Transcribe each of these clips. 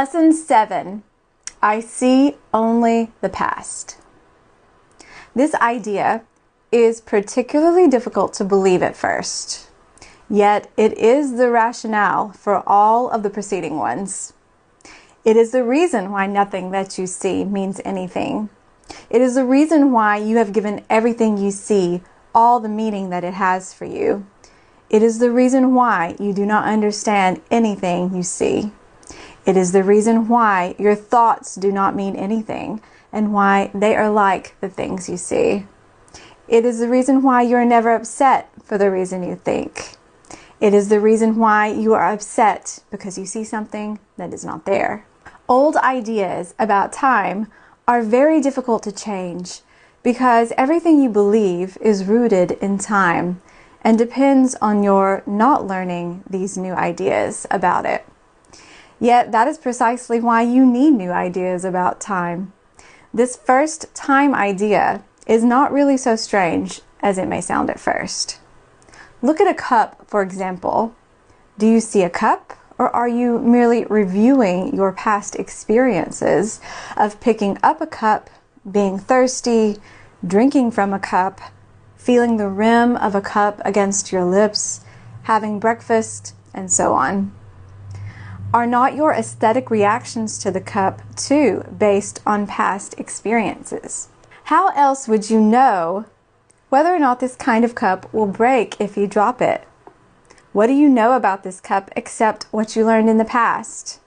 Lesson 7. I see only the past. This idea is particularly difficult to believe at first, yet it is the rationale for all of the preceding ones. It is the reason why nothing that you see means anything. It is the reason why you have given everything you see all the meaning that it has for you. It is the reason why you do not understand anything you see. It is the reason why your thoughts do not mean anything and why they are like the things you see. It is the reason why you are never upset for the reason you think. It is the reason why you are upset because you see something that is not there. Old ideas about time are very difficult to change because everything you believe is rooted in time and depends on your not learning these new ideas about it. Yet that is precisely why you need new ideas about time. This first time idea is not really so strange as it may sound at first. Look at a cup, for example. Do you see a cup, or are you merely reviewing your past experiences of picking up a cup, being thirsty, drinking from a cup, feeling the rim of a cup against your lips, having breakfast, and so on? Are not your aesthetic reactions to the cup, too, based on past experiences? How else would you know whether or not this kind of cup will break if you drop it? What do you know about this cup except what you learned in the past?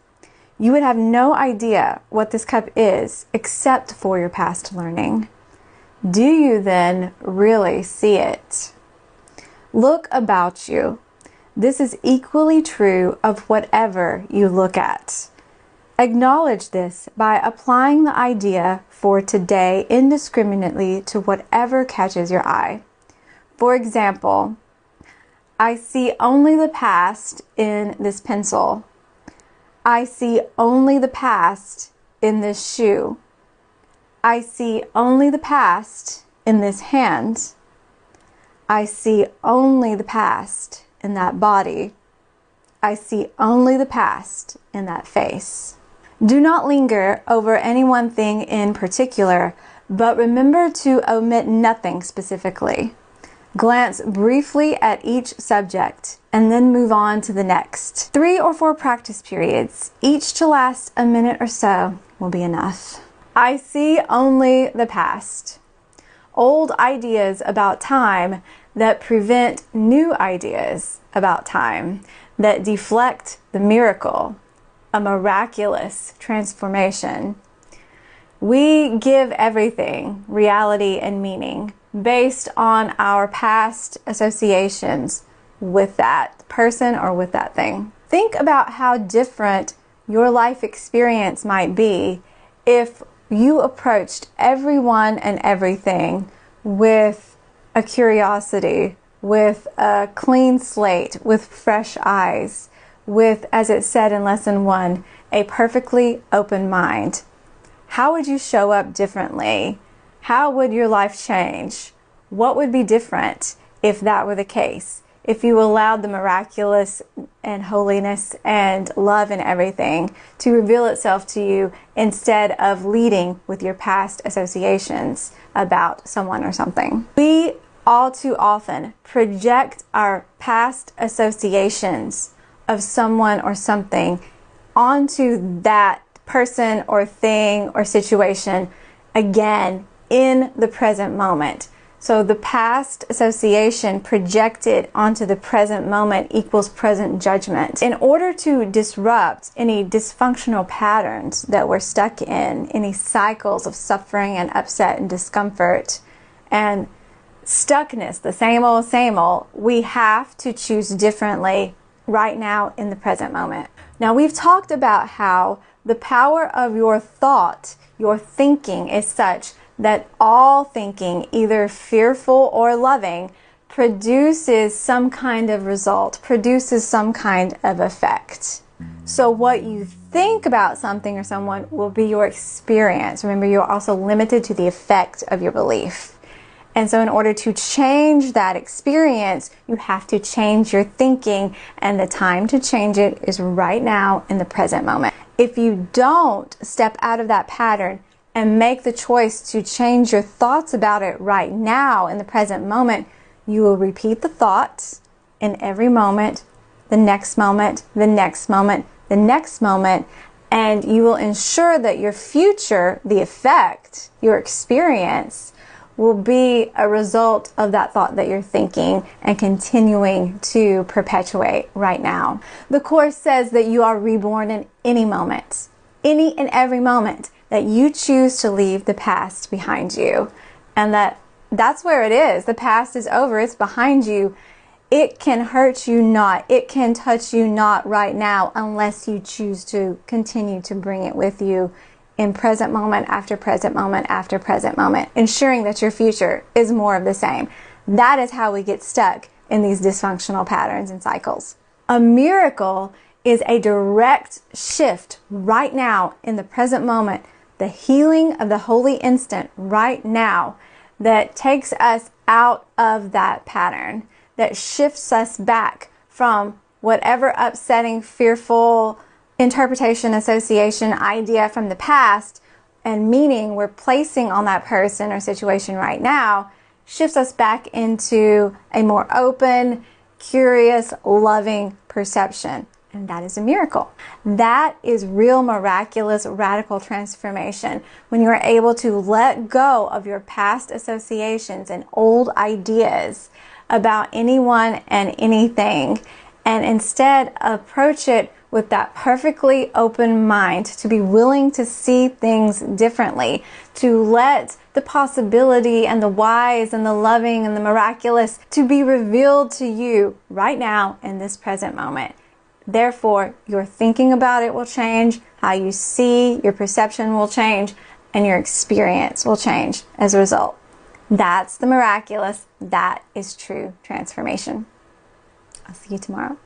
You would have no idea what this cup is except for your past learning. Do you then really see it? Look about you. This is equally true of whatever you look at. Acknowledge this by applying the idea for today indiscriminately to whatever catches your eye. For example, I see only the past in this pencil. I see only the past in this shoe. I see only the past in this hand. I see only the past in that body. I see only the past in that face. Do not linger over any one thing in particular, but remember to omit nothing specifically. Glance briefly at each subject and then move on to the next. 3 or 4 practice periods, each to last a minute or so, will be enough. I see only the past. Old ideas about time that prevent new ideas about time, that deflect the miracle, a miraculous transformation. We give everything reality and meaning based on our past associations with that person or with that thing. Think about how different your life experience might be if you approached everyone and everything with a curiosity, with a clean slate, with fresh eyes, with, as it said in lesson 1, a perfectly open mind. How would you show up differently? How would your life change? What would be different if that were the case? If you allowed the miraculous and holiness and love and everything to reveal itself to you instead of leading with your past associations about someone or something. We all too often project our past associations of someone or something onto that person or thing or situation again in the present moment. So the past association projected onto the present moment equals present judgment. In order to disrupt any dysfunctional patterns that we're stuck in, any cycles of suffering and upset and discomfort and stuckness, the same old, we have to choose differently right now in the present moment. Now, we've talked about how the power of your thought, your thinking, is such that all thinking, either fearful or loving, produces some kind of result, produces some kind of effect. So what you think about something or someone will be your experience. Remember, you're also limited to the effect of your belief. And so in order to change that experience, you have to change your thinking, and the time to change it is right now in the present moment. If you don't step out of that pattern and make the choice to change your thoughts about it right now in the present moment, you will repeat the thoughts in every moment, the next moment, the next moment, the next moment, and you will ensure that your future, the effect, your experience, will be a result of that thought that you're thinking and continuing to perpetuate right now. The Course says that you are reborn in any moment, any and every moment that you choose to leave the past behind you. And that's where it is. The past is over. It's behind you. It can hurt you not. It can touch you not right now unless you choose to continue to bring it with you in present moment after present moment after present moment, ensuring that your future is more of the same. That is how we get stuck in these dysfunctional patterns and cycles. A miracle is a direct shift right now in the present moment, the healing of the holy instant right now that takes us out of that pattern, that shifts us back from whatever upsetting, fearful interpretation, association, idea from the past and meaning we're placing on that person or situation right now, shifts us back into a more open, curious, loving perception. And that is a miracle. That is real, miraculous, radical transformation. When you are able to let go of your past associations and old ideas about anyone and anything, and instead approach it with that perfectly open mind, to be willing to see things differently, to let the possibility and the wise and the loving and the miraculous to be revealed to you right now in this present moment. Therefore, your thinking about it will change, how you see, your perception will change, and your experience will change as a result. That's the miraculous. That is true transformation. I'll see you tomorrow.